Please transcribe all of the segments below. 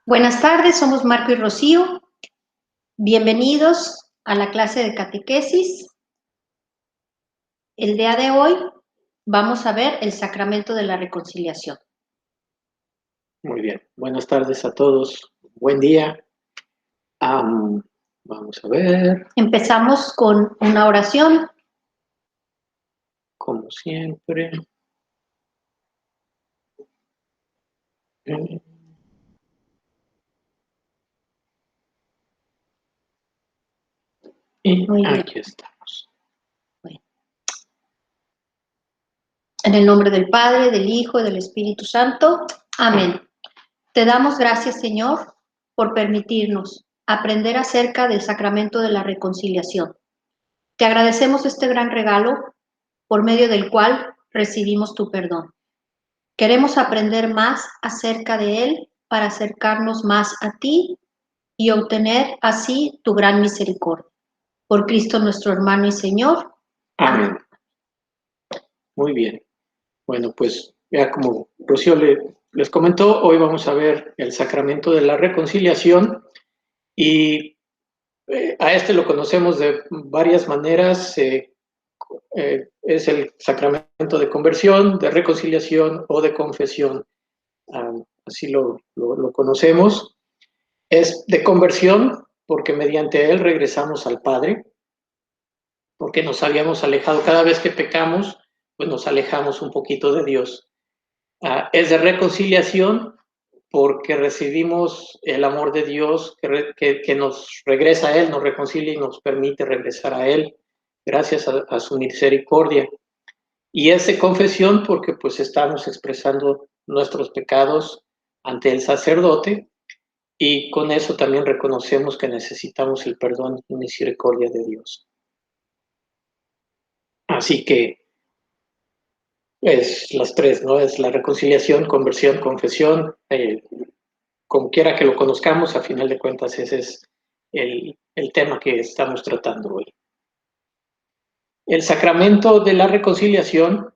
Buenas tardes, somos Marco y Rocío. Bienvenidos a la clase de catequesis. El día de hoy vamos a ver el sacramento de la reconciliación. Muy bien, buenas tardes a todos. Buen día. Vamos a ver. Empezamos con una oración. Como siempre. Y aquí estamos. Bueno. En el nombre del Padre, del Hijo y del Espíritu Santo. Amén. Te damos gracias, Señor, por permitirnos aprender acerca del sacramento de la reconciliación. Te agradecemos este gran regalo por medio del cual recibimos tu perdón. Queremos aprender más acerca de él para acercarnos más a ti y obtener así tu gran misericordia. Por Cristo nuestro hermano y Señor. Amén. Muy bien. Bueno, pues ya como Rocío les comentó, hoy vamos a ver el sacramento de la reconciliación y a este lo conocemos de varias maneras. Es el sacramento de conversión, de reconciliación o de confesión. Así lo conocemos. Es de conversión porque mediante él regresamos al Padre, porque nos habíamos alejado. Cada vez que pecamos, pues nos alejamos un poquito de Dios. Es de reconciliación porque recibimos el amor de Dios que nos regresa a Él, nos reconcilia y nos permite regresar a Él gracias a su misericordia. Y es de confesión porque pues estamos expresando nuestros pecados ante el sacerdote y con eso también reconocemos que necesitamos el perdón y misericordia de Dios. Así que es las tres, ¿no? Es la reconciliación, conversión, confesión, como quiera que lo conozcamos, a final de cuentas ese es el tema que estamos tratando hoy. El sacramento de la reconciliación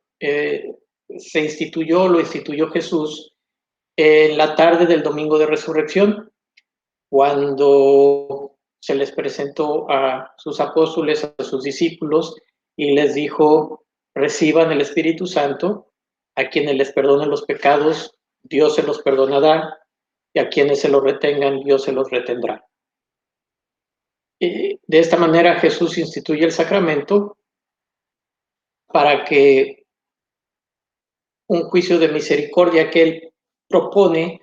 lo instituyó Jesús en la tarde del domingo de resurrección, cuando se les presentó a sus apóstoles, a sus discípulos, y les dijo: reciban el Espíritu Santo, a quienes les perdonen los pecados, Dios se los perdonará, y a quienes se los retengan, Dios se los retendrá. De esta manera Jesús instituye el sacramento para que un juicio de misericordia que Él propone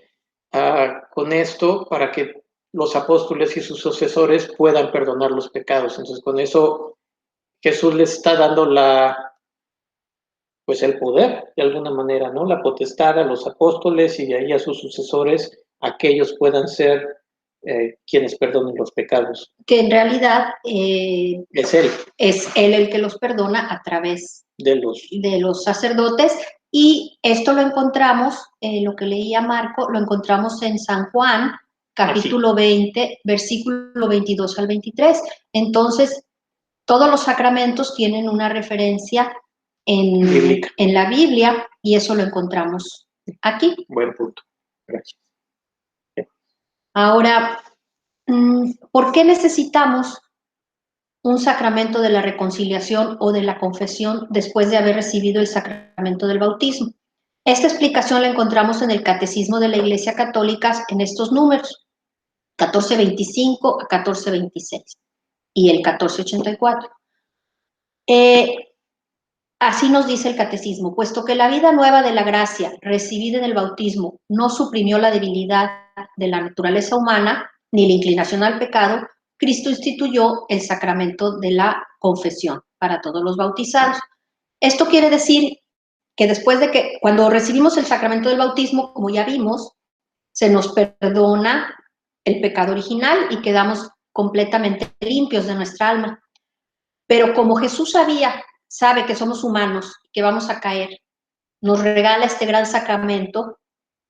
con esto, para que los apóstoles y sus sucesores puedan perdonar los pecados. Entonces, con eso Jesús les está dando pues el poder, de alguna manera, ¿no? La potestad a los apóstoles y de ahí a sus sucesores, a que ellos puedan ser quienes perdonen los pecados. Que en realidad es Él. Es Él el que los perdona a través de los sacerdotes. Y esto lo encontramos, lo que leía Marco, lo encontramos en San Juan, capítulo 20, versículo 22 al 23. Entonces, todos los sacramentos tienen una referencia en la Biblia y eso lo encontramos aquí. Buen punto. Gracias. Ahora, ¿por qué necesitamos un sacramento de la reconciliación o de la confesión después de haber recibido el sacramento del bautismo? Esta explicación la encontramos en el Catecismo de la Iglesia Católica en estos números, 1425 a 1426 y el 1484. Así nos dice el Catecismo: puesto que la vida nueva de la gracia recibida en el bautismo no suprimió la debilidad de la naturaleza humana ni la inclinación al pecado, Cristo instituyó el sacramento de la confesión para todos los bautizados. Esto quiere decir que después de que, cuando recibimos el sacramento del bautismo, como ya vimos, se nos perdona el pecado original y quedamos completamente limpios de nuestra alma. Pero como Jesús sabe que somos humanos, que vamos a caer, nos regala este gran sacramento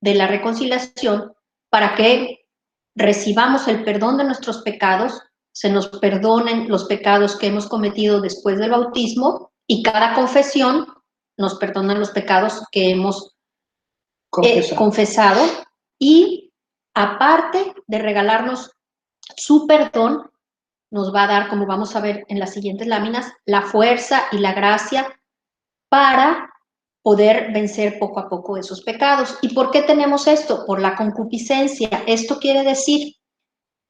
de la reconciliación para que recibamos el perdón de nuestros pecados, se nos perdonen los pecados que hemos cometido después del bautismo y cada confesión nos perdonan los pecados que hemos confesado y aparte de regalarnos su perdón, nos va a dar, como vamos a ver en las siguientes láminas, la fuerza y la gracia para poder vencer poco a poco esos pecados. ¿Y por qué tenemos esto? Por la concupiscencia. Esto quiere decir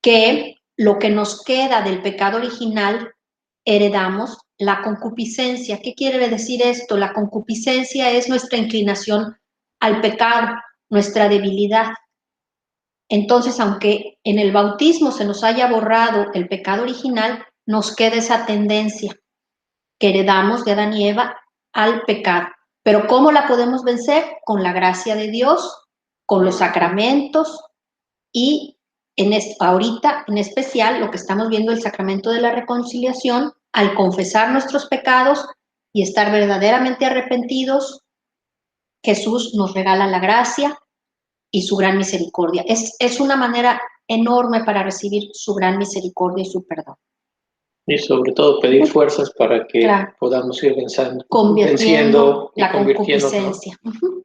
que lo que nos queda del pecado original heredamos la concupiscencia. ¿Qué quiere decir esto? La concupiscencia es nuestra inclinación al pecado, nuestra debilidad. Entonces, aunque en el bautismo se nos haya borrado el pecado original, nos queda esa tendencia que heredamos de Adán y Eva al pecado. Pero ¿cómo la podemos vencer? Con la gracia de Dios, con los sacramentos y ahorita en especial lo que estamos viendo, el sacramento de la reconciliación, al confesar nuestros pecados y estar verdaderamente arrepentidos, Jesús nos regala la gracia y su gran misericordia. Es una manera enorme para recibir su gran misericordia y su perdón. Y sobre todo pedir fuerzas para que podamos ir convirtiendo y la convirtiendo, concupiscencia. ¿no?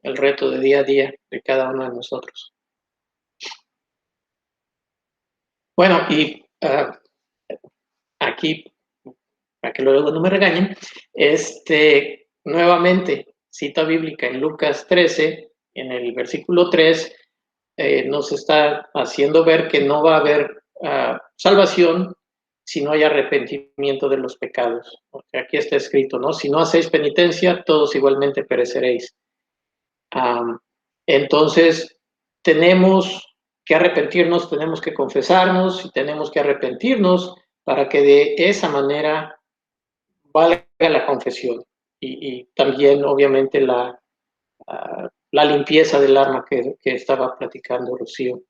El reto de día a día de cada uno de nosotros. Bueno, y aquí, para que luego no me regañen, nuevamente, cita bíblica en Lucas 13, en el versículo 3, nos está haciendo ver que no va a haber salvación si no hay arrepentimiento de los pecados. Porque aquí está escrito, ¿no? Si no hacéis penitencia, todos igualmente pereceréis. Entonces, tenemos que arrepentirnos, tenemos que confesarnos y tenemos que arrepentirnos para que de esa manera valga la confesión y también, obviamente, la limpieza del alma que estaba platicando Rocío.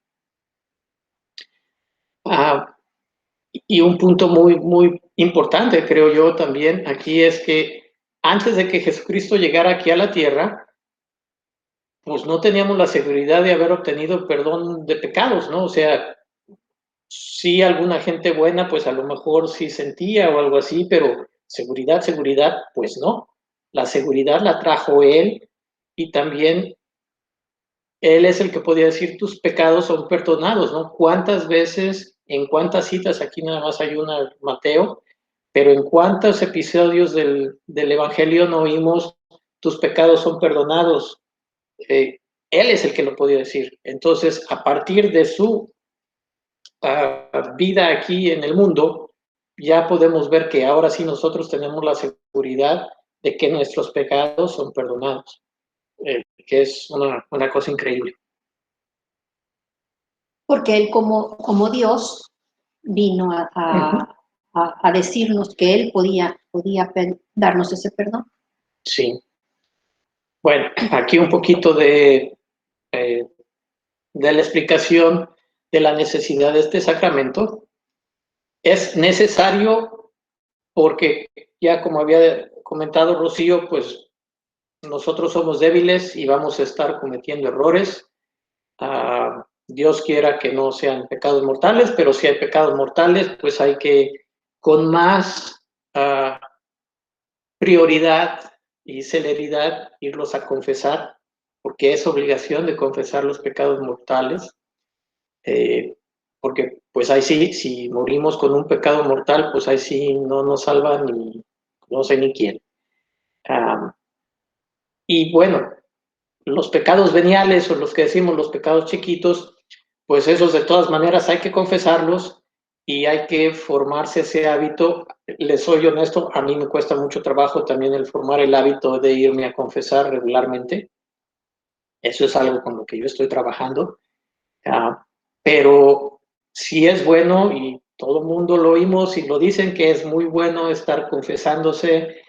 Y un punto muy, muy importante, creo yo, también aquí es que antes de que Jesucristo llegara aquí a la tierra, pues no teníamos la seguridad de haber obtenido perdón de pecados, ¿no? O sea, sí alguna gente buena, pues a lo mejor sí sentía o algo así, pero seguridad, pues no. La seguridad la trajo Él y también Él es el que podía decir tus pecados son perdonados, ¿no? ¿Cuántas veces, en cuántas citas, aquí nada más hay una, Mateo, pero en cuántos episodios del Evangelio no oímos tus pecados son perdonados? Él es el que lo podía decir. Entonces, a partir de su vida aquí en el mundo, ya podemos ver que ahora sí nosotros tenemos la seguridad de que nuestros pecados son perdonados, que es una cosa increíble. Porque Él como Dios vino a decirnos que Él podía darnos ese perdón. Sí. Bueno, aquí un poquito de la explicación de la necesidad de este sacramento. Es necesario porque ya como había comentado Rocío, pues nosotros somos débiles y vamos a estar cometiendo errores. Dios quiera que no sean pecados mortales, pero si hay pecados mortales, pues hay que con más prioridad y celeridad irlos a confesar, porque es obligación de confesar los pecados mortales, porque pues ahí sí, si morimos con un pecado mortal, pues ahí sí no nos salva ni no sé ni quién. Y bueno, los pecados veniales o los que decimos los pecados chiquitos, pues esos de todas maneras hay que confesarlos y hay que formarse ese hábito. Les soy honesto, a mí me cuesta mucho trabajo también el formar el hábito de irme a confesar regularmente. Eso es algo con lo que yo estoy trabajando. Pero sí es bueno y todo el mundo lo oímos y lo dicen que es muy bueno estar confesándose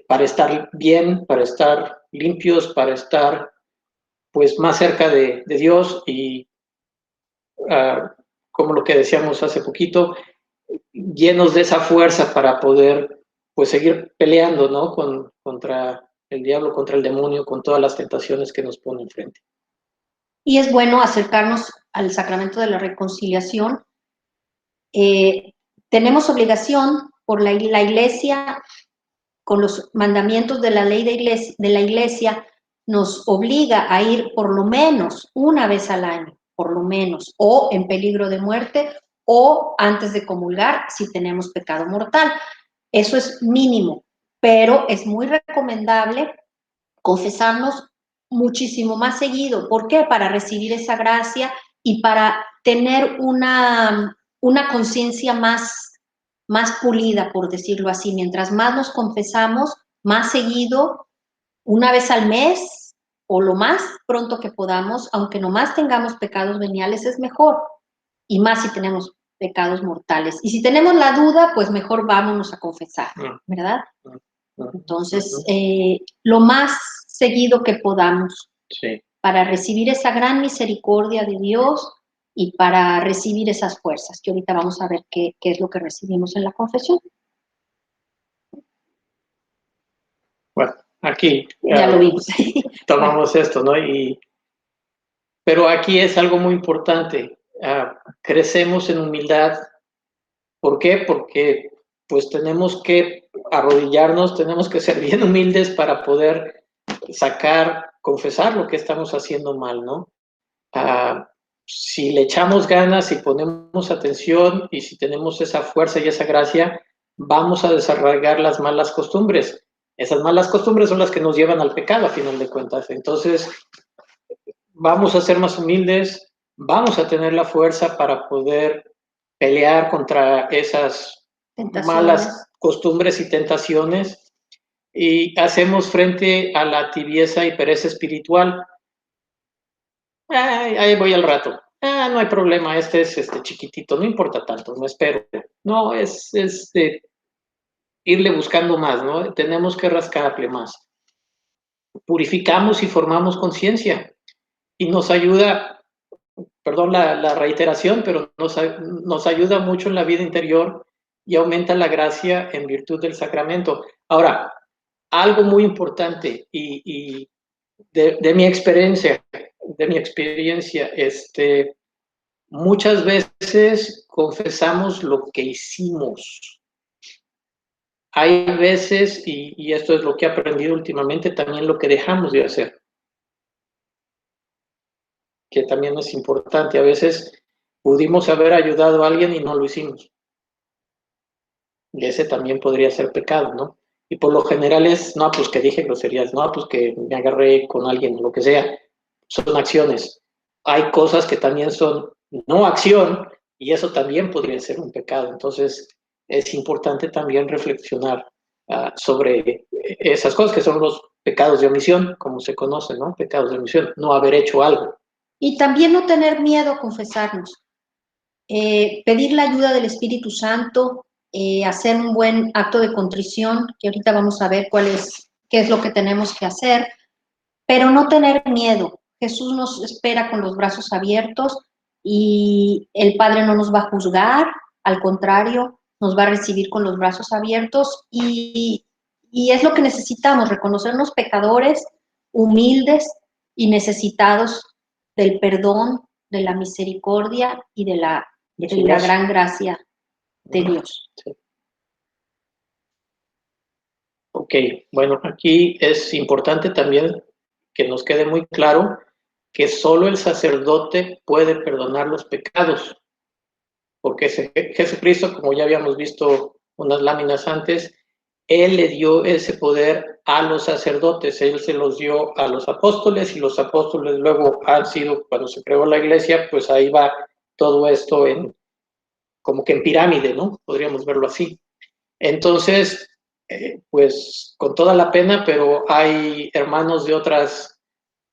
para estar bien, para estar limpios, para estar pues más cerca de Dios y como lo que decíamos hace poquito, llenos de esa fuerza para poder pues seguir peleando, ¿no? Contra el diablo, contra el demonio, con todas las tentaciones que nos pone enfrente. Y es bueno acercarnos al sacramento de la reconciliación. Tenemos obligación por la Iglesia, con los mandamientos de la ley de la Iglesia, nos obliga a ir por lo menos una vez al año por lo menos, o en peligro de muerte, o antes de comulgar si tenemos pecado mortal. Eso es mínimo, pero es muy recomendable confesarnos muchísimo más seguido. ¿Por qué? Para recibir esa gracia y para tener una conciencia más pulida, por decirlo así. Mientras más nos confesamos, más seguido, una vez al mes o lo más pronto que podamos, aunque nomás tengamos pecados veniales, es mejor. Y más si tenemos pecados mortales. Y si tenemos la duda, pues mejor vámonos a confesar, ¿verdad? Entonces, lo más seguido que podamos, Sí. para recibir esa gran misericordia de Dios y para recibir esas fuerzas, que ahorita vamos a ver qué es lo que recibimos en la confesión. Bueno, aquí ya lo vimos. tomamos esto, ¿no? Pero aquí es algo muy importante. Crecemos en humildad. ¿Por qué? Porque pues tenemos que arrodillarnos, tenemos que ser bien humildes para poder confesar lo que estamos haciendo mal, ¿no? Si le echamos ganas, si ponemos atención y si tenemos esa fuerza y esa gracia, vamos a desarrollar las malas costumbres. Esas malas costumbres son las que nos llevan al pecado, a final de cuentas. Entonces, vamos a ser más humildes, vamos a tener la fuerza para poder pelear contra esas malas costumbres y tentaciones, y hacemos frente a la tibieza y pereza espiritual. Ahí voy al rato. No hay problema, este es chiquitito, no importa tanto, no espero. No, es irle buscando más, ¿no? Tenemos que rascarle más. Purificamos y formamos conciencia y nos ayuda, perdón la reiteración, pero nos ayuda mucho en la vida interior y aumenta la gracia en virtud del sacramento. Ahora, algo muy importante y de mi experiencia, muchas veces confesamos lo que hicimos. Hay veces, y esto es lo que he aprendido últimamente, también lo que dejamos de hacer, que también es importante. A veces pudimos haber ayudado a alguien y no lo hicimos. Y ese también podría ser pecado, ¿no? Y por lo general no, pues que dije groserías, no, pues que me agarré con alguien, lo que sea. Son acciones. Hay cosas que también son no acción y eso también podría ser un pecado. Entonces es importante también reflexionar sobre esas cosas que son los pecados de omisión, como se conoce, ¿no? Pecados de omisión, no haber hecho algo. Y también no tener miedo a confesarnos. Pedir la ayuda del Espíritu Santo, hacer un buen acto de contrición, que ahorita vamos a ver qué es lo que tenemos que hacer, pero no tener miedo. Jesús nos espera con los brazos abiertos y el Padre no nos va a juzgar, al contrario, nos va a recibir con los brazos abiertos y es lo que necesitamos, reconocernos pecadores, humildes y necesitados del perdón, de la misericordia y de la gran gracia de Dios. Sí. Ok, bueno, aquí es importante también que nos quede muy claro que solo el sacerdote puede perdonar los pecados, porque Jesucristo, como ya habíamos visto unas láminas antes, Él le dio ese poder a los sacerdotes, Él se los dio a los apóstoles y los apóstoles luego han sido, cuando se creó la iglesia, pues ahí va todo esto como que en pirámide, ¿no? Podríamos verlo así. Entonces, pues con toda la pena, pero hay hermanos de otras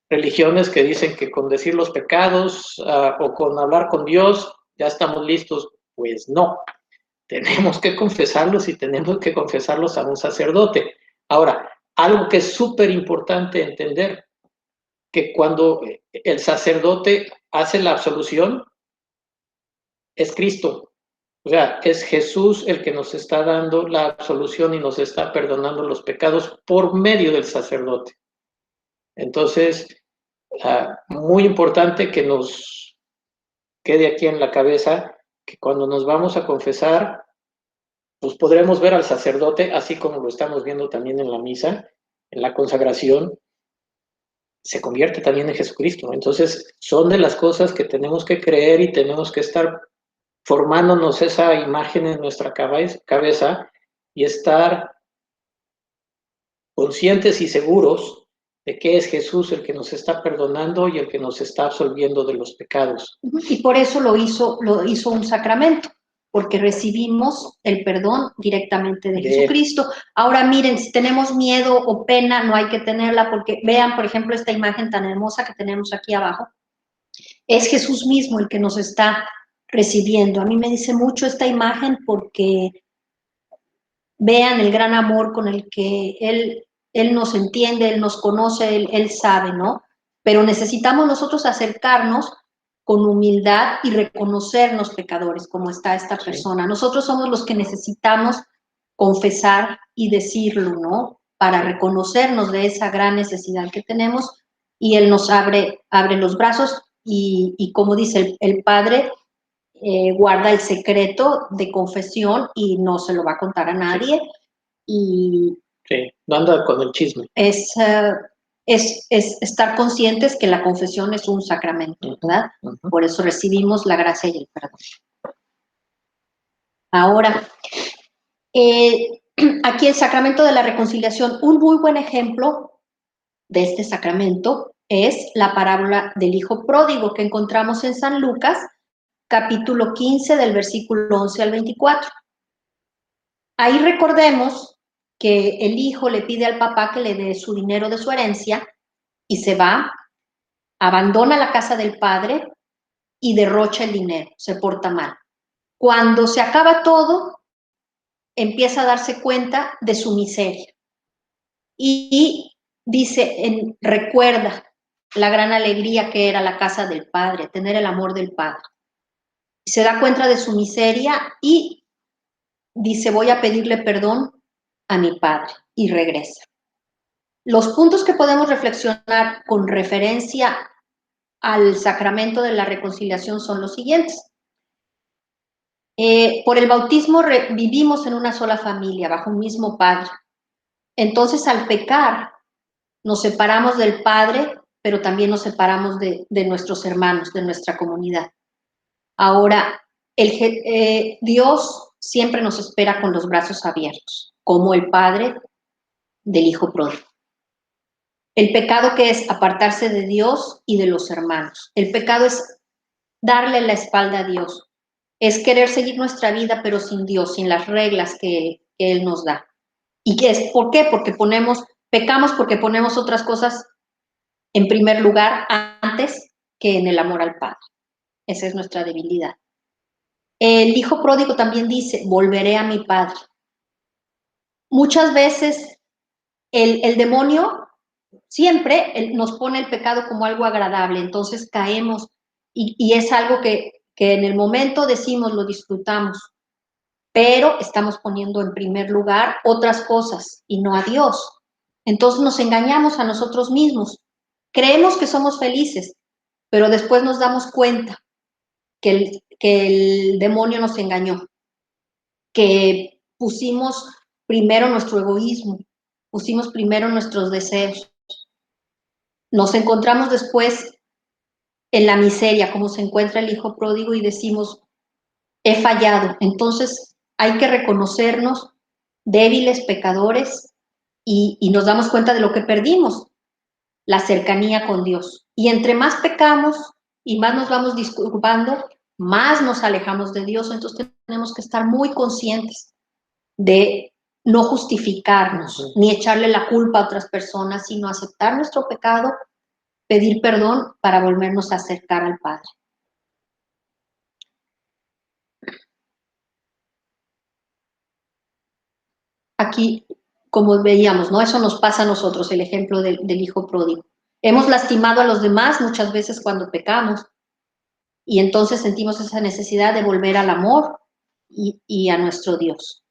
religiones que dicen que con decir los pecados o con hablar con Dios ya estamos listos. Pues no, tenemos que confesarlos y tenemos que confesarlos a un sacerdote. Ahora, algo que es súper importante entender, que cuando el sacerdote hace la absolución, es Cristo. O sea, es Jesús el que nos está dando la absolución y nos está perdonando los pecados por medio del sacerdote. Entonces, muy importante que nos quede aquí en la cabeza que cuando nos vamos a confesar, pues podremos ver al sacerdote, así como lo estamos viendo también en la misa, en la consagración, se convierte también en Jesucristo. Entonces, son de las cosas que tenemos que creer y tenemos que estar formándonos esa imagen en nuestra cabeza y estar conscientes y seguros de que es Jesús el que nos está perdonando y el que nos está absolviendo de los pecados. Y por eso lo hizo un sacramento, porque recibimos el perdón directamente de Jesucristo. Ahora miren, si tenemos miedo o pena, no hay que tenerla, porque vean, por ejemplo, esta imagen tan hermosa que tenemos aquí abajo. Es Jesús mismo el que nos está recibiendo. A mí me dice mucho esta imagen porque vean el gran amor con el que Él nos entiende, Él nos conoce, Él sabe, ¿no? Pero necesitamos nosotros acercarnos con humildad y reconocernos pecadores, como está esta persona. Nosotros somos los que necesitamos confesar y decirlo, ¿no? Para reconocernos de esa gran necesidad que tenemos, y Él nos abre los brazos y como dice el Padre, guarda el secreto de confesión y no se lo va a contar a nadie. Y sí, no anda con el chisme. Es estar conscientes que la confesión es un sacramento, ¿verdad? Por eso recibimos la gracia y el perdón. Ahora, aquí el sacramento de la reconciliación, un muy buen ejemplo de este sacramento es la parábola del hijo pródigo que encontramos en San Lucas, capítulo 15, del versículo 11 al 24. Ahí recordemos que el hijo le pide al papá que le dé su dinero de su herencia y se va, abandona la casa del padre y derrocha el dinero, se porta mal. Cuando se acaba todo, empieza a darse cuenta de su miseria y dice, recuerda la gran alegría que era la casa del padre, tener el amor del padre. Se da cuenta de su miseria y dice, voy a pedirle perdón a mi padre, y regresa. Los puntos que podemos reflexionar con referencia al sacramento de la reconciliación son los siguientes. Por el bautismo vivimos en una sola familia, bajo un mismo Padre. Entonces, al pecar, nos separamos del Padre, pero también nos separamos de nuestros hermanos, de nuestra comunidad. Ahora, Dios siempre nos espera con los brazos abiertos, como el Padre del Hijo pródigo. El pecado, que es apartarse de Dios y de los hermanos. El pecado es darle la espalda a Dios. Es querer seguir nuestra vida, pero sin Dios, sin las reglas que Él nos da. ¿Y qué es? ¿Por qué? Porque pecamos porque ponemos otras cosas en primer lugar antes que en el amor al Padre. Esa es nuestra debilidad. El hijo pródigo también dice, volveré a mi Padre. Muchas veces el demonio siempre nos pone el pecado como algo agradable, entonces caemos y es algo que en el momento decimos, lo disfrutamos, pero estamos poniendo en primer lugar otras cosas y no a Dios. Entonces nos engañamos a nosotros mismos. Creemos que somos felices, pero después nos damos cuenta que el demonio nos engañó, que pusimos primero nuestro egoísmo, pusimos primero nuestros deseos. Nos encontramos después en la miseria, como se encuentra el hijo pródigo, y decimos, he fallado. Entonces hay que reconocernos débiles, pecadores, y nos damos cuenta de lo que perdimos, la cercanía con Dios. Y entre más pecamos y más nos vamos disculpando, más nos alejamos de Dios. Entonces tenemos que estar muy conscientes de no justificarnos, ni echarle la culpa a otras personas, sino aceptar nuestro pecado, pedir perdón para volvernos a acercar al Padre. Aquí, como veíamos, ¿no? Eso nos pasa a nosotros, el ejemplo del hijo pródigo. Hemos lastimado a los demás muchas veces cuando pecamos y entonces sentimos esa necesidad de volver al amor y a nuestro Dios.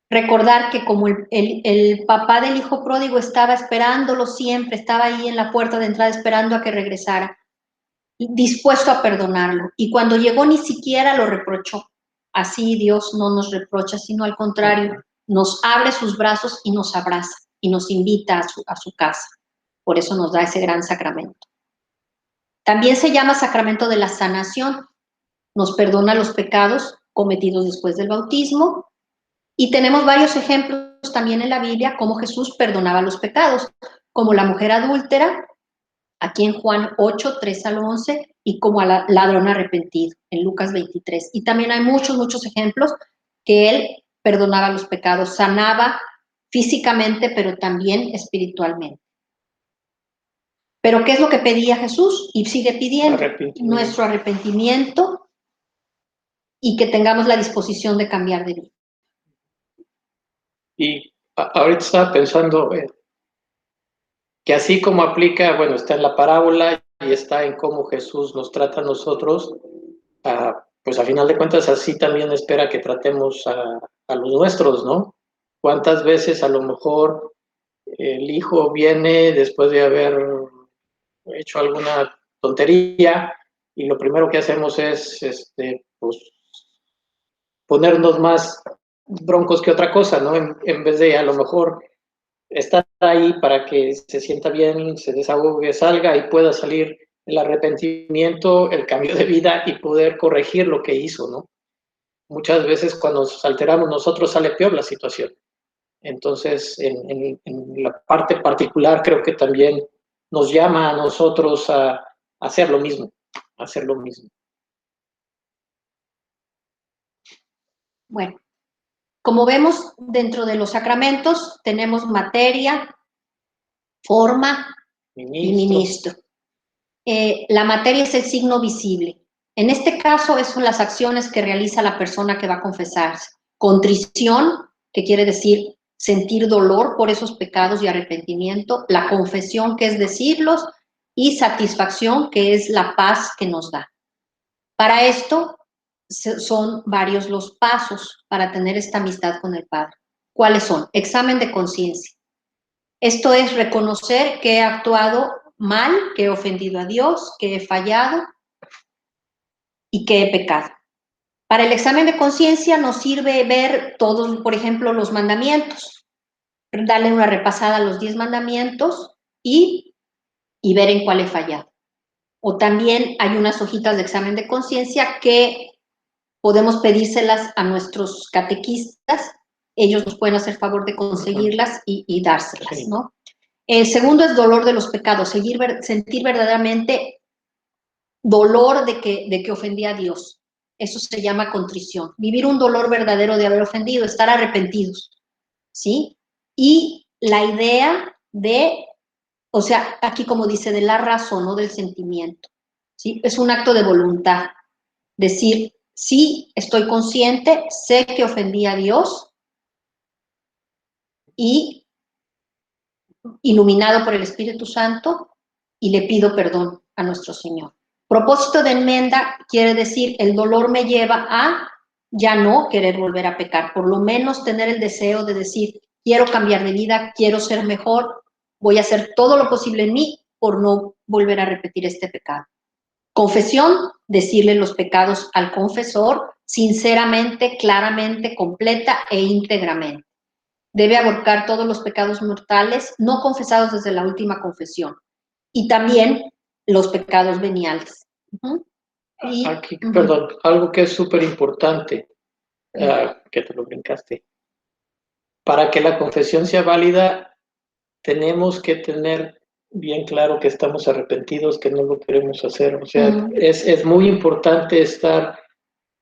Recordar que como el papá del hijo pródigo estaba esperándolo siempre, estaba ahí en la puerta de entrada esperando a que regresara, dispuesto a perdonarlo. Y cuando llegó ni siquiera lo reprochó. Así Dios no nos reprocha, sino al contrario, nos abre sus brazos y nos abraza y nos invita a su casa. Por eso nos da ese gran sacramento. También se llama sacramento de la sanación. Nos perdona los pecados cometidos después del bautismo. Y tenemos varios ejemplos también en la Biblia cómo Jesús perdonaba los pecados, como la mujer adúltera, aquí en Juan 8, 3 al 11, y como al ladrón arrepentido, en Lucas 23. Y también hay muchos ejemplos que él perdonaba los pecados, sanaba físicamente, pero también espiritualmente. Pero ¿qué es lo que pedía Jesús? Y sigue pidiendo nuestro arrepentimiento y que tengamos la disposición de cambiar de vida. Y ahorita estaba pensando que así como aplica, bueno, está en la parábola y está en cómo Jesús nos trata a nosotros, pues a final de cuentas así también espera que tratemos a los nuestros, ¿no? ¿Cuántas veces a lo mejor el hijo viene después de haber hecho alguna tontería y lo primero que hacemos es pues, ponernos más broncos que otra cosa, ¿no? En vez de a lo mejor estar ahí para que se sienta bien, se desahogue, salga y pueda salir el arrepentimiento, el cambio de vida y poder corregir lo que hizo, ¿no? Muchas veces cuando nos alteramos nosotros sale peor la situación. Entonces, en la parte particular creo que también nos llama a nosotros a hacer lo mismo, a hacer lo mismo. Bueno, como vemos, dentro de los sacramentos tenemos materia, forma y ministro. La materia es el signo visible. En este caso, son las acciones que realiza la persona que va a confesarse. Contrición, que quiere decir sentir dolor por esos pecados y arrepentimiento. La confesión, que es decirlos. Y satisfacción, que es la paz que nos da. Para esto, son varios los pasos para tener esta amistad con el Padre. ¿Cuáles son? Examen de conciencia. Esto es reconocer que he actuado mal, que he ofendido a Dios, que he fallado y que he pecado. Para el examen de conciencia nos sirve ver todos, por ejemplo, los mandamientos, darle una repasada a los 10 mandamientos y ver en cuál he fallado. O también hay unas hojitas de examen de conciencia que podemos pedírselas a nuestros catequistas, ellos nos pueden hacer favor de conseguirlas y dárselas, ¿no? El segundo es dolor de los pecados, sentir verdaderamente dolor de que ofendí a Dios. Eso se llama contrición. Vivir un dolor verdadero de haber ofendido, estar arrepentidos, ¿sí? Y la idea de, o sea, aquí como dice, de la razón, no del sentimiento, ¿sí? Es un acto de voluntad. Decir, sí, estoy consciente, sé que ofendí a Dios y iluminado por el Espíritu Santo y le pido perdón a nuestro Señor. Propósito de enmienda quiere decir el dolor me lleva a ya no querer volver a pecar, por lo menos tener el deseo de decir quiero cambiar de vida, quiero ser mejor, voy a hacer todo lo posible en mí por no volver a repetir este pecado. Confesión, decirle los pecados al confesor sinceramente, claramente, completa e íntegramente. Debe abarcar todos los pecados mortales no confesados desde la última confesión y también los pecados veniales. Aquí, perdón, algo que es súper importante, que te lo brincaste. Para que la confesión sea válida, tenemos que tener bien claro que estamos arrepentidos, que no lo queremos hacer. O sea, es muy importante estar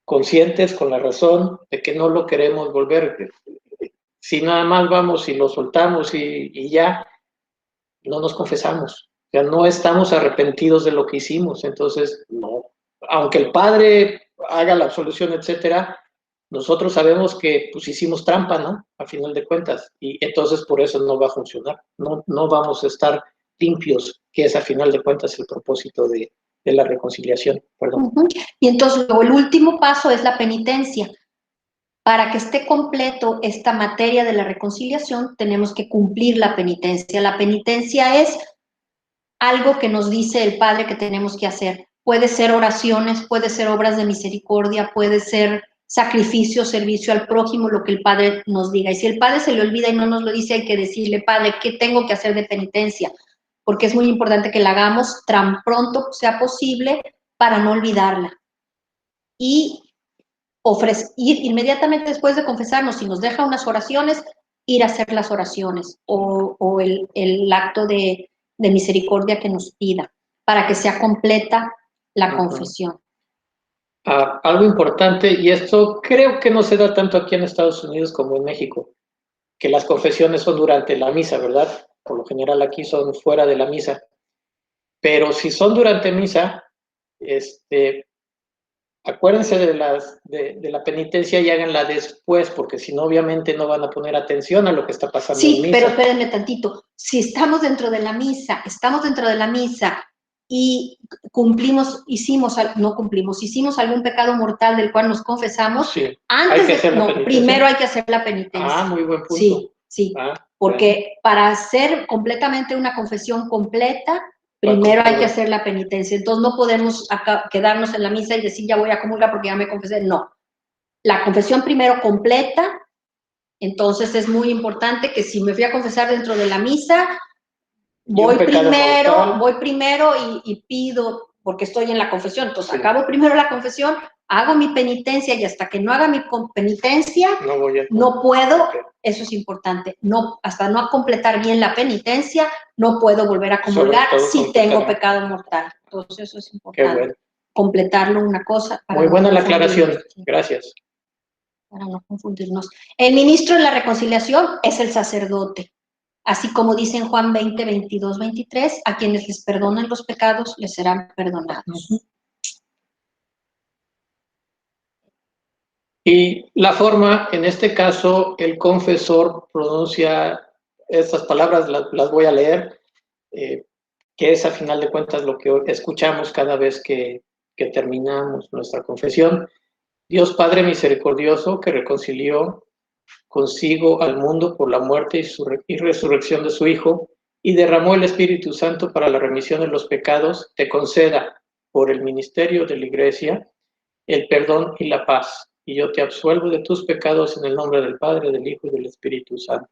conscientes con la razón de que no lo queremos volver. Si nada más vamos y lo soltamos y ya, no nos confesamos. O sea, no estamos arrepentidos de lo que hicimos. Entonces, no. Aunque el Padre haga la absolución, etcétera, nosotros sabemos que pues hicimos trampa, ¿no? A final de cuentas. Y entonces por eso no va a funcionar. No vamos a estar limpios, que es a final de cuentas el propósito de la reconciliación. Perdón. Y entonces el último paso es la penitencia. Para que esté completo esta materia de la reconciliación, tenemos que cumplir la penitencia. La penitencia es algo que nos dice el Padre que tenemos que hacer. Puede ser oraciones, puede ser obras de misericordia, puede ser sacrificio, servicio al prójimo, lo que el Padre nos diga. Y si el Padre se le olvida y no nos lo dice, hay que decirle, Padre, ¿qué tengo que hacer de penitencia? porque es muy importante que la hagamos tan pronto sea posible para no olvidarla. Y ir inmediatamente después de confesarnos, si nos deja unas oraciones, ir a hacer las oraciones o el acto de misericordia que nos pida, para que sea completa la confesión. Algo importante, y esto creo que no se da tanto aquí en Estados Unidos como en México, que las confesiones son durante la misa, ¿verdad? Por lo general aquí son fuera de la misa. Pero si son durante misa, acuérdense de la penitencia y háganla después, porque si no, obviamente no van a poner atención a lo que está pasando en misa. Sí, pero espérenme tantito. Si estamos dentro de la misa y hicimos algún pecado mortal del cual nos confesamos, sí, primero hay que hacer la penitencia. Muy buen punto. Sí, sí, porque para hacer completamente una confesión completa, primero hay que hacer la penitencia. Entonces no podemos quedarnos en la misa y decir ya voy a comulgar porque ya me confesé. No, la confesión primero completa. Entonces es muy importante que si me fui a confesar dentro de la misa, voy primero y pido, porque estoy en la confesión, entonces acabo primero la confesión, hago mi penitencia y hasta que no haga mi penitencia, no puedo, eso es importante, hasta no completar bien la penitencia, no puedo volver a comulgar si tengo pecado mortal. Entonces eso es importante, completarlo una cosa. Muy buena la aclaración, gracias. Para no confundirnos. El ministro de la reconciliación es el sacerdote. Así como dice en Juan 20, 22, 23, a quienes les perdonen los pecados les serán perdonados. Y la forma, en este caso, el confesor pronuncia estas palabras, las voy a leer, que es a final de cuentas lo que escuchamos cada vez que terminamos nuestra confesión. Dios Padre misericordioso, que reconcilió consigo al mundo por la muerte y resurrección de su Hijo, y derramó el Espíritu Santo para la remisión de los pecados, te conceda, por el ministerio de la Iglesia, el perdón y la paz. Y yo te absuelvo de tus pecados en el nombre del Padre, del Hijo y del Espíritu Santo.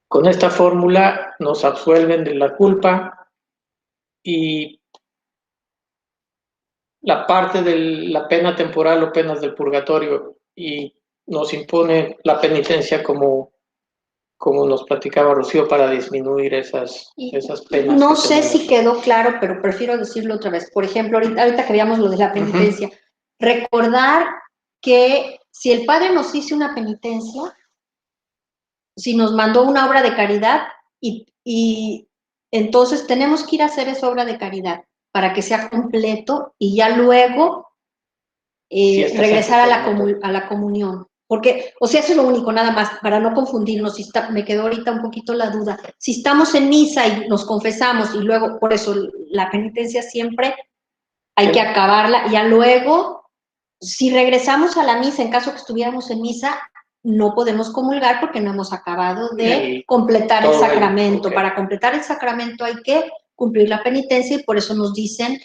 Con esta fórmula nos absuelven de la culpa y la parte de la pena temporal o penas del purgatorio, y nos impone la penitencia como nos platicaba Rocío, para disminuir esas penas. No sé si quedó claro, pero prefiero decirlo otra vez. Por ejemplo, ahorita que veamos lo de la penitencia, recordar que si el Padre nos hizo una penitencia, si nos mandó una obra de caridad, y entonces tenemos que ir a hacer esa obra de caridad para que sea completo y ya luego regresar a la comunión. Porque, o sea, eso es lo único, nada más, para no confundirnos, me quedó ahorita un poquito la duda. Si estamos en misa y nos confesamos y luego, por eso la penitencia siempre hay que acabarla, ya luego, si regresamos a la misa, en caso que estuviéramos en misa, no podemos comulgar porque no hemos acabado de completar el sacramento. Para completar el sacramento hay que cumplir la penitencia y por eso nos dicen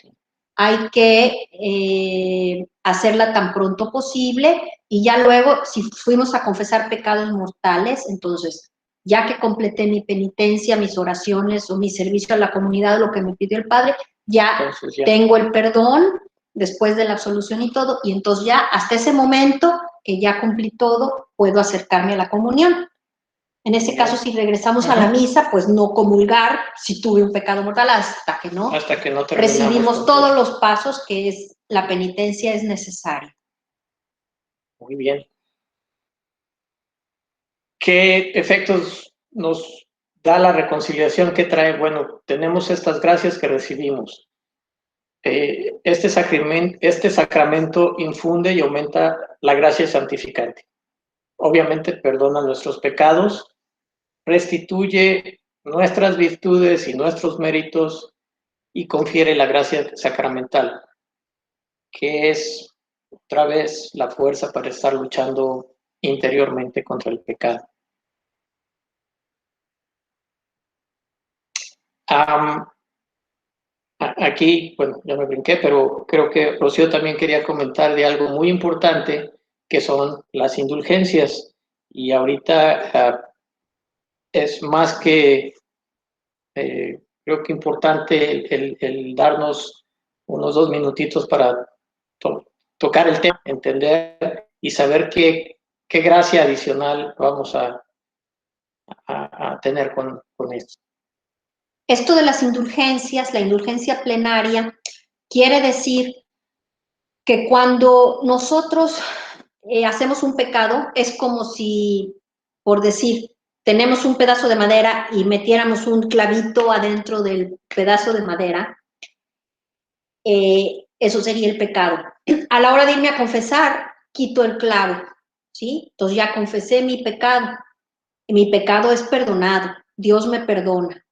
hay que hacerla tan pronto posible y ya luego, si fuimos a confesar pecados mortales, entonces, ya que completé mi penitencia, mis oraciones o mi servicio a la comunidad, lo que me pidió el Padre, ya tengo el perdón después de la absolución y todo, y entonces ya hasta ese momento que ya cumplí todo, puedo acercarme a la comunión. En ese caso, si regresamos a la misa, pues no comulgar si tuve un pecado mortal hasta que no recibimos todos los pasos que es la penitencia es necesaria. Muy bien. ¿Qué efectos nos da la reconciliación? ¿Qué trae? Bueno, tenemos estas gracias que recibimos. Este sacramento infunde y aumenta la gracia santificante. Obviamente perdona nuestros pecados, restituye nuestras virtudes y nuestros méritos y confiere la gracia sacramental, que es otra vez la fuerza para estar luchando interiormente contra el pecado. Aquí, bueno, ya me brinqué, pero creo que Rocío también quería comentar de algo muy importante, que son las indulgencias. Y ahorita es más que creo que importante el darnos unos 2 minutitos para tocar el tema, entender y saber qué gracia adicional vamos a tener con esto. Esto de las indulgencias, la indulgencia plenaria, quiere decir que cuando nosotros hacemos un pecado, es como si, por decir, tenemos un pedazo de madera y metiéramos un clavito adentro del pedazo de madera, eso sería el pecado. A la hora de irme a confesar, quito el clavo, ¿sí? Entonces ya confesé mi pecado es perdonado, Dios me perdona.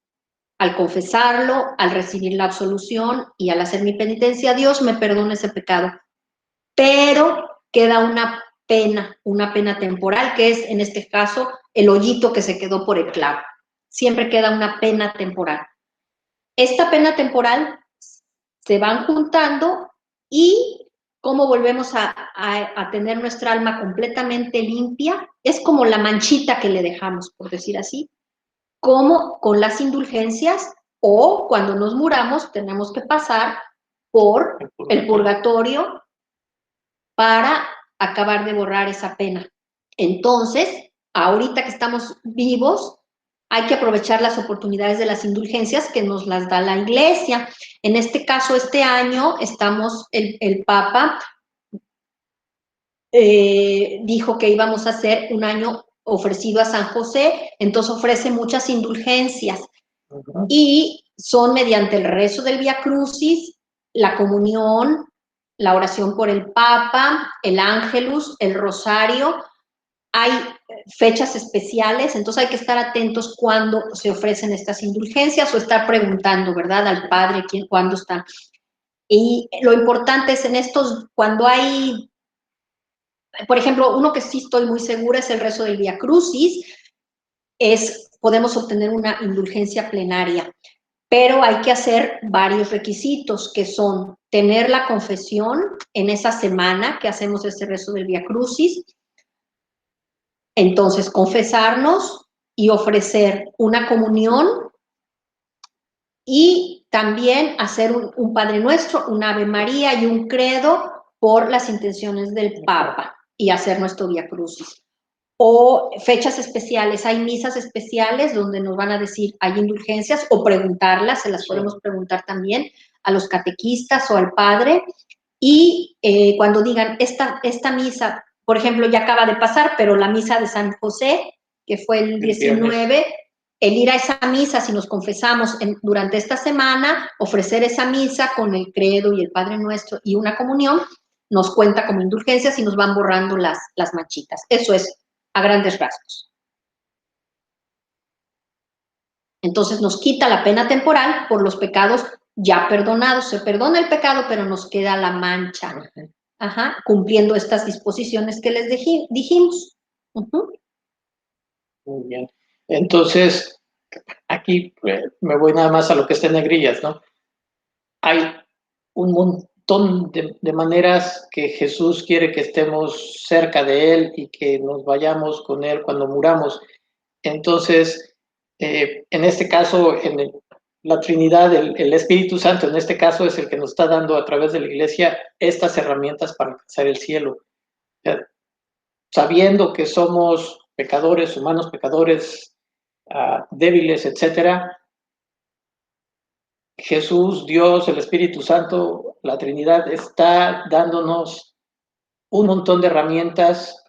Al confesarlo, al recibir la absolución y al hacer mi penitencia, Dios me perdona ese pecado. Pero queda una pena temporal, que es en este caso el hoyito que se quedó por el clavo. Siempre queda una pena temporal. Esta pena temporal se van juntando y cómo volvemos a tener nuestra alma completamente limpia, es como la manchita que le dejamos, por decir así, como con las indulgencias o cuando nos muramos tenemos que pasar por el purgatorio para acabar de borrar esa pena. Entonces, ahorita que estamos vivos, hay que aprovechar las oportunidades de las indulgencias que nos las da la Iglesia. En este caso, este año el Papa dijo que íbamos a hacer un año ofrecido a San José, entonces ofrece muchas indulgencias. Y son mediante el rezo del Vía Crucis, la comunión, la oración por el Papa, el Ángelus, el Rosario. Hay fechas especiales, entonces hay que estar atentos cuando se ofrecen estas indulgencias o estar preguntando, ¿verdad?, al Padre cuándo está. Y lo importante es en estos, cuando hay, por ejemplo, uno que sí estoy muy segura es el rezo del Vía Crucis, podemos obtener una indulgencia plenaria. Pero hay que hacer varios requisitos, que son tener la confesión en esa semana que hacemos este rezo del Vía Crucis, entonces confesarnos y ofrecer una comunión y también hacer un Padre Nuestro, un Ave María y un credo por las intenciones del Papa y hacer nuestro Vía Crucis. O fechas especiales, hay misas especiales donde nos van a decir, hay indulgencias, o preguntarlas, se las podemos preguntar también a los catequistas o al padre, y cuando digan, esta misa, por ejemplo, ya acaba de pasar, pero la misa de San José, que fue el 19, el ir a esa misa, si nos confesamos durante esta semana, ofrecer esa misa con el credo y el Padre Nuestro y una comunión, nos cuenta como indulgencias y nos van borrando las manchitas. Eso es a grandes rasgos. Entonces nos quita la pena temporal por los pecados ya perdonados. Se perdona el pecado, pero nos queda la mancha. Ajá, cumpliendo estas disposiciones que les dijimos. Muy bien. Entonces, aquí me voy nada más a lo que está en negrillas, ¿no? Hay un montón de maneras que Jesús quiere que estemos cerca de Él y que nos vayamos con Él cuando muramos. Entonces, en este caso, la Trinidad, el Espíritu Santo, en este caso, es el que nos está dando a través de la Iglesia estas herramientas para alcanzar el cielo. Sabiendo que somos pecadores, humanos pecadores, débiles, etcétera, Jesús, Dios, el Espíritu Santo, la Trinidad está dándonos un montón de herramientas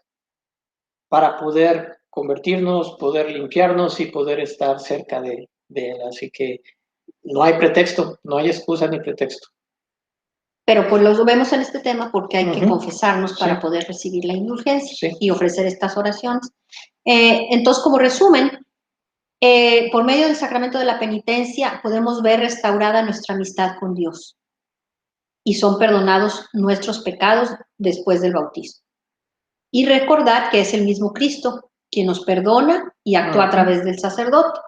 para poder convertirnos, poder limpiarnos y poder estar cerca de Él. Así que no hay pretexto, no hay excusa ni pretexto. Pero pues lo vemos en este tema porque hay que confesarnos para poder recibir la indulgencia y ofrecer estas oraciones. Entonces, como resumen, por medio del sacramento de la penitencia podemos ver restaurada nuestra amistad con Dios y son perdonados nuestros pecados después del bautismo. Y recordar que es el mismo Cristo quien nos perdona y actúa a través del sacerdote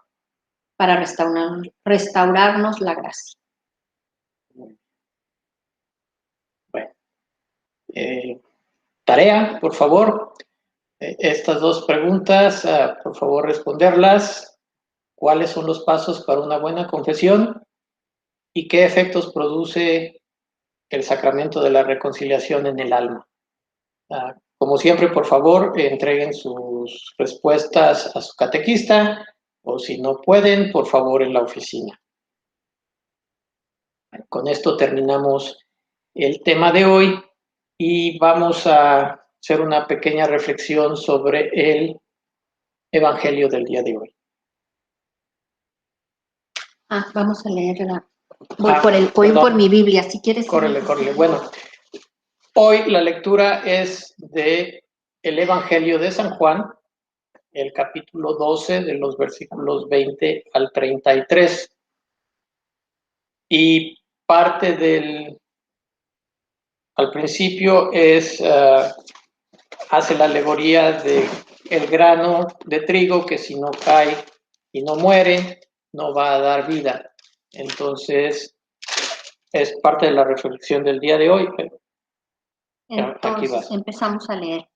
para restaurarnos la gracia. Bueno, tarea, por favor. Estas dos preguntas, por favor, responderlas. cuáles son los pasos para una buena confesión y qué efectos produce el sacramento de la reconciliación en el alma. Como siempre, por favor, entreguen sus respuestas a su catequista o si no pueden, por favor, en la oficina. Con esto terminamos el tema de hoy y vamos a hacer una pequeña reflexión sobre el Evangelio del día de hoy. Vamos a leerla. Voy por mi Biblia, si quieres. Córrele. Bueno, hoy la lectura es de el Evangelio de San Juan, el capítulo 12, de los versículos 20 al 33. Y parte al principio hace la alegoría de el grano de trigo que si no cae y no muere, no va a dar vida. Entonces, es parte de la reflexión del día de hoy. Entonces, empezamos a leer.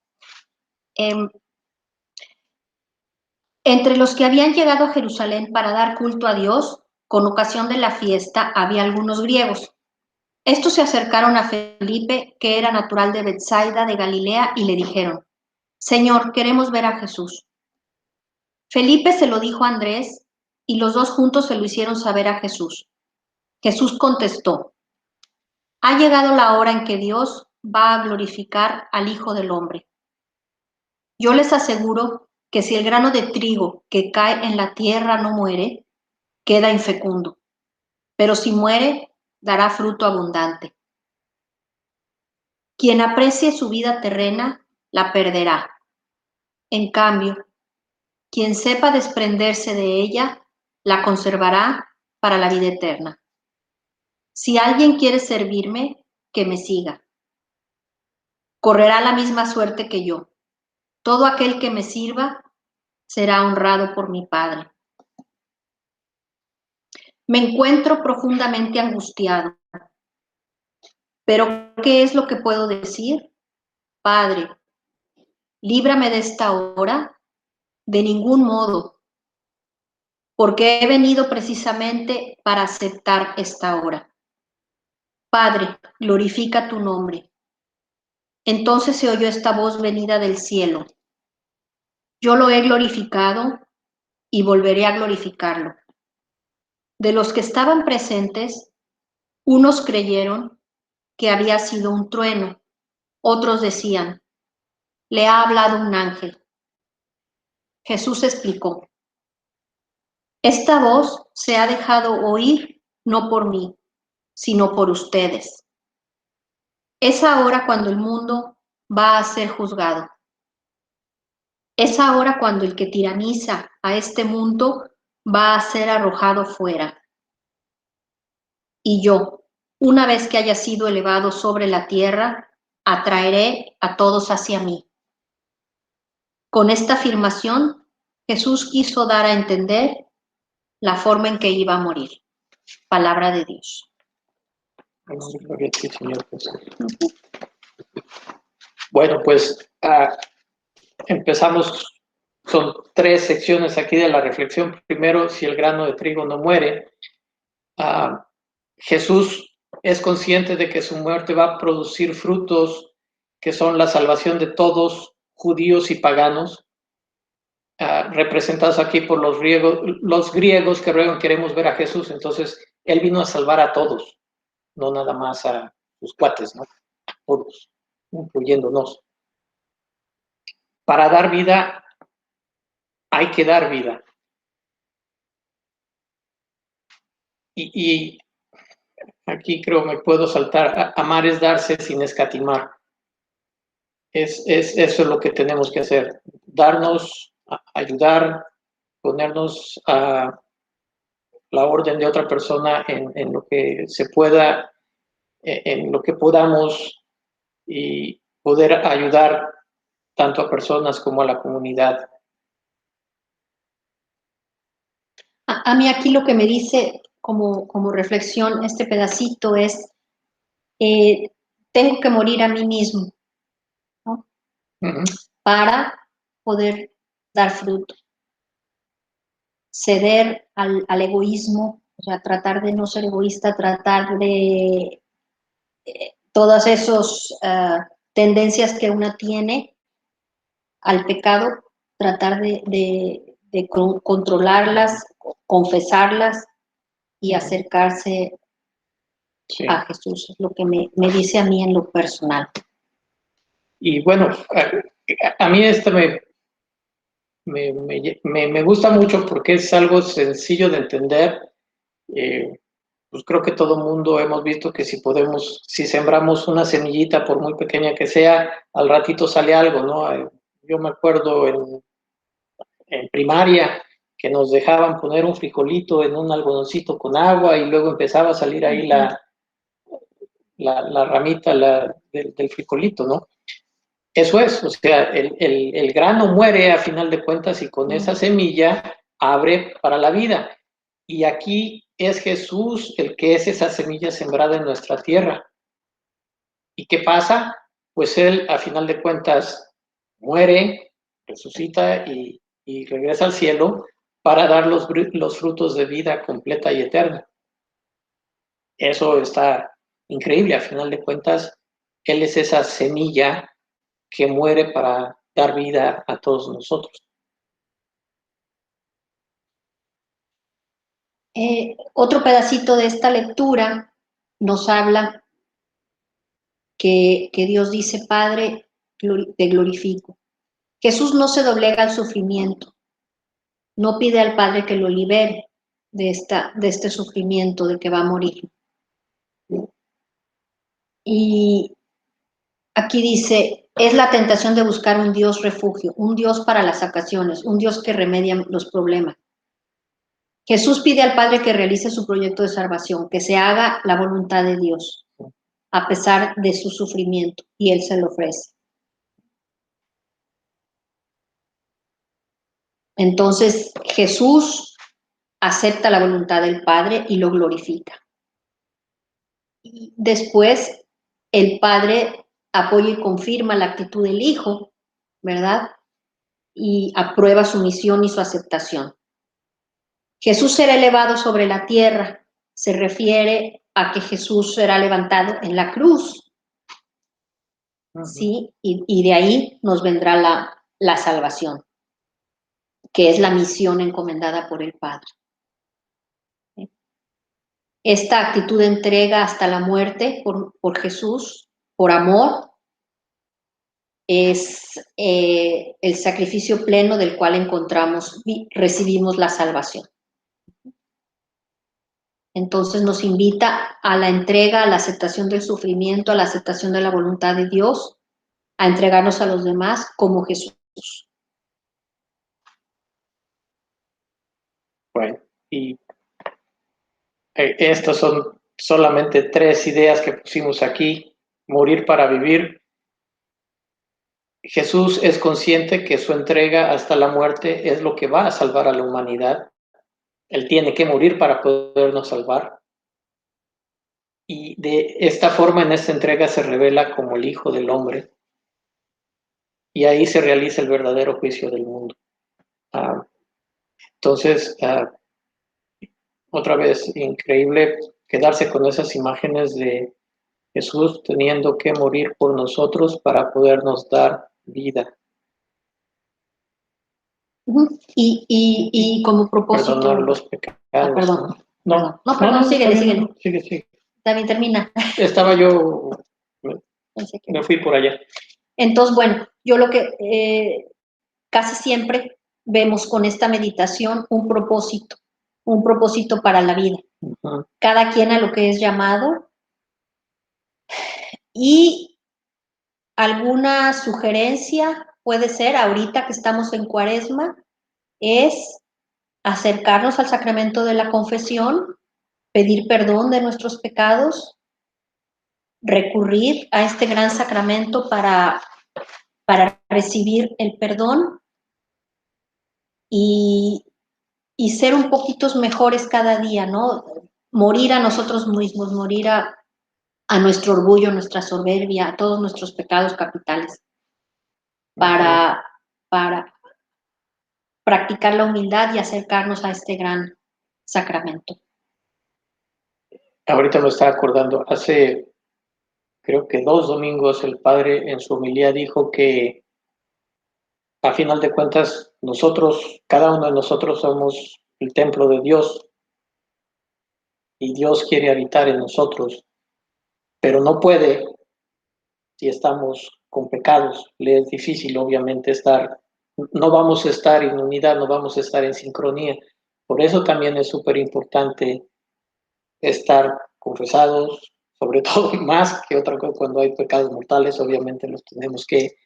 Entre los que habían llegado a Jerusalén para dar culto a Dios, con ocasión de la fiesta, había algunos griegos. Estos se acercaron a Felipe, que era natural de Betsaida de Galilea, y le dijeron: Señor, queremos ver a Jesús. Felipe se lo dijo a Andrés, y los dos juntos se lo hicieron saber a Jesús. Jesús contestó: Ha llegado la hora en que Dios va a glorificar al Hijo del Hombre. Yo les aseguro que si el grano de trigo que cae en la tierra no muere, queda infecundo, pero si muere, dará fruto abundante. Quien aprecie su vida terrena, la perderá. En cambio, quien sepa desprenderse de ella, la conservará para la vida eterna. Si alguien quiere servirme, que me siga. Correrá la misma suerte que yo. Todo aquel que me sirva será honrado por mi Padre. Me encuentro profundamente angustiado. ¿Pero qué es lo que puedo decir? Padre, líbrame de esta hora. De ningún modo, porque he venido precisamente para aceptar esta hora. Padre, glorifica tu nombre. Entonces se oyó esta voz venida del cielo. Yo lo he glorificado y volveré a glorificarlo. De los que estaban presentes, unos creyeron que había sido un trueno, otros decían: le ha hablado un ángel. Jesús explicó: esta voz se ha dejado oír no por mí, sino por ustedes. Es ahora cuando el mundo va a ser juzgado. Es ahora cuando el que tiraniza a este mundo va a ser arrojado fuera. Y yo, una vez que haya sido elevado sobre la tierra, atraeré a todos hacia mí. Con esta afirmación, Jesús quiso dar a entender la forma en que iba a morir. Palabra de Dios. Gloria a ti, Señor Jesús. Bueno, pues empezamos. Son 3 secciones aquí de la reflexión. Primero, si el grano de trigo no muere. Jesús es consciente de que su muerte va a producir frutos que son la salvación de todos, judíos y paganos, representados aquí por los griegos que ruegan queremos ver a Jesús. Entonces, Él vino a salvar a todos, no nada más a sus cuates, ¿no? A todos, incluyéndonos. Para dar vida, hay que dar vida. Y aquí creo me puedo saltar. Amar es darse sin escatimar. Eso es lo que tenemos que hacer. Darnos, ayudar, ponernos a la orden de otra persona en lo que se pueda, en lo que podamos, y poder ayudar tanto a personas como a la comunidad. A mí aquí lo que me dice como reflexión este pedacito es: tengo que morir a mí mismo, ¿no? Para poder dar fruto. ceder al egoísmo, o sea, tratar de no ser egoísta, tratar de todas esas tendencias que una tiene al pecado, tratar de controlarlas, confesarlas y acercarse a Jesús, es lo que me dice a mí en lo personal. Y bueno, a mí me gusta mucho porque es algo sencillo de entender. Pues creo que todo mundo hemos visto que si sembramos una semillita, por muy pequeña que sea, al ratito sale algo, ¿no? Yo me acuerdo en primaria que nos dejaban poner un frijolito en un algodoncito con agua y luego empezaba a salir ahí la ramita del frijolito, ¿no? Eso es, o sea, el grano muere a final de cuentas y con esa semilla abre para la vida. Y aquí es Jesús el que es esa semilla sembrada en nuestra tierra. ¿Y qué pasa? Pues Él a final de cuentas muere, resucita y regresa al cielo para dar los frutos de vida completa y eterna. Eso está increíble, a final de cuentas, Él es esa semilla que muere para dar vida a todos nosotros. Otro pedacito de esta lectura nos habla que Dios dice, Padre, te glorifico. Jesús no se doblega al sufrimiento, no pide al Padre que lo libere de este sufrimiento, de que va a morir. Y aquí dice, es la tentación de buscar un Dios refugio, un Dios para las ocasiones, un Dios que remedia los problemas. Jesús pide al Padre que realice su proyecto de salvación, que se haga la voluntad de Dios, a pesar de su sufrimiento, y Él se lo ofrece. Entonces, Jesús acepta la voluntad del Padre y lo glorifica. Y después, el Padre apoya y confirma la actitud del Hijo, ¿verdad? Y aprueba su misión y su aceptación. Jesús será elevado sobre la tierra, se refiere a que Jesús será levantado en la cruz, ¿sí? Y de ahí nos vendrá la salvación, que es la misión encomendada por el Padre. Esta actitud de entrega hasta la muerte por Jesús, por amor, es el sacrificio pleno del cual encontramos y recibimos la salvación. Entonces nos invita a la entrega, a la aceptación del sufrimiento, a la aceptación de la voluntad de Dios, a entregarnos a los demás como Jesús. Bueno, y estas son solamente 3 ideas que pusimos aquí. Morir para vivir. Jesús es consciente que su entrega hasta la muerte es lo que va a salvar a la humanidad. Él tiene que morir para podernos salvar. Y de esta forma, en esta entrega, se revela como el Hijo del Hombre. Y ahí se realiza el verdadero juicio del mundo. Entonces, otra vez, increíble quedarse con esas imágenes de Jesús teniendo que morir por nosotros para podernos dar vida. Y como propósito... Perdonar los pecados. Perdón. No, Síguele. Sigue. También termina. Estaba yo, me fui por allá. Entonces, bueno, yo lo que casi siempre vemos con esta meditación un propósito para la vida. Cada quien a lo que es llamado. Y alguna sugerencia puede ser, ahorita que estamos en Cuaresma, es acercarnos al sacramento de la confesión, pedir perdón de nuestros pecados, recurrir a este gran sacramento para recibir el perdón y ser un poquito mejores cada día, ¿no? Morir a nosotros mismos, morir a nuestro orgullo, a nuestra soberbia, a todos nuestros pecados capitales, para practicar la humildad y acercarnos a este gran sacramento. Ahorita me estaba acordando, hace creo que 2 domingos el Padre en su homilía dijo que a final de cuentas nosotros, cada uno de nosotros somos el templo de Dios y Dios quiere habitar en nosotros, pero no puede si estamos con pecados. Le es difícil obviamente no vamos a estar en unidad, no vamos a estar en sincronía. Por eso también es súper importante estar confesados, sobre todo más que otra cosa cuando hay pecados mortales, obviamente los tenemos que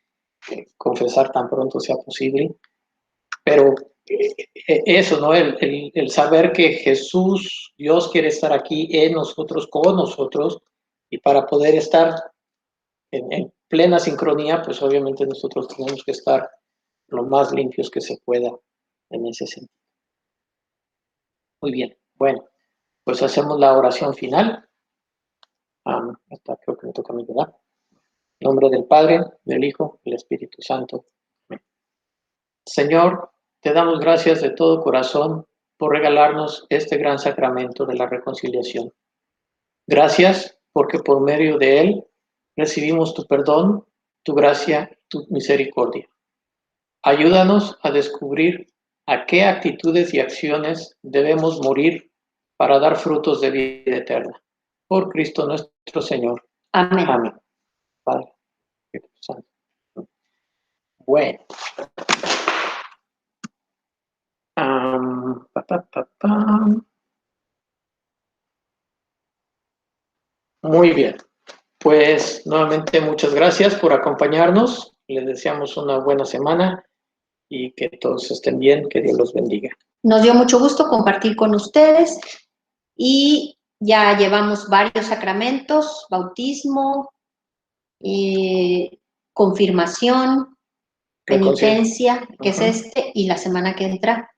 confesar tan pronto sea posible, pero eso, ¿no? El saber que Jesús, Dios quiere estar aquí en nosotros, con nosotros, y para poder estar en plena sincronía, pues obviamente nosotros tenemos que estar lo más limpios que se pueda en ese sentido. Muy bien, bueno, pues hacemos la oración final. Esta creo que me toca a mí, ¿verdad? En nombre del Padre, del Hijo, del Espíritu Santo. Amén. Señor, te damos gracias de todo corazón por regalarnos este gran sacramento de la reconciliación. Gracias porque por medio de él recibimos tu perdón, tu gracia, tu misericordia. Ayúdanos a descubrir a qué actitudes y acciones debemos morir para dar frutos de vida eterna. Por Cristo nuestro Señor. Amén. Amén. Padre, Espíritu Santo. Bueno. Muy bien. Pues nuevamente muchas gracias por acompañarnos. Les deseamos una buena semana y que todos estén bien, que Dios los bendiga. Nos dio mucho gusto compartir con ustedes y ya llevamos varios sacramentos: bautismo, confirmación, penitencia, que es este, y la semana que entra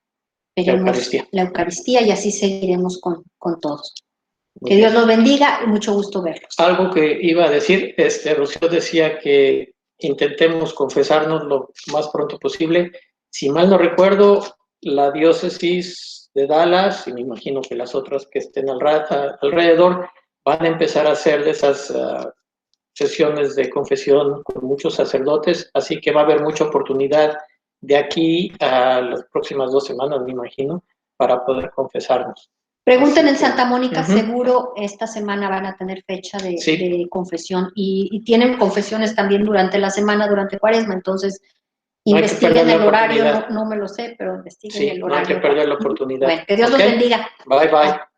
veremos la Eucaristía y así seguiremos con todos. Que Dios los bendiga y mucho gusto verlos. Algo que iba a decir, Rocío decía que intentemos confesarnos lo más pronto posible. Si mal no recuerdo, la diócesis de Dallas, y me imagino que las otras que estén alrededor, van a empezar a hacer de esas sesiones de confesión con muchos sacerdotes, así que va a haber mucha oportunidad de aquí a las próximas 2 semanas, me imagino, para poder confesarnos. Pregunten en Santa Mónica, seguro esta semana van a tener fecha de confesión y tienen confesiones también durante la semana, durante Cuaresma, entonces investiguen el horario, no me lo sé, pero investiguen el horario. No hay que perder la oportunidad. Bueno, que Dios los bendiga. Bye, bye.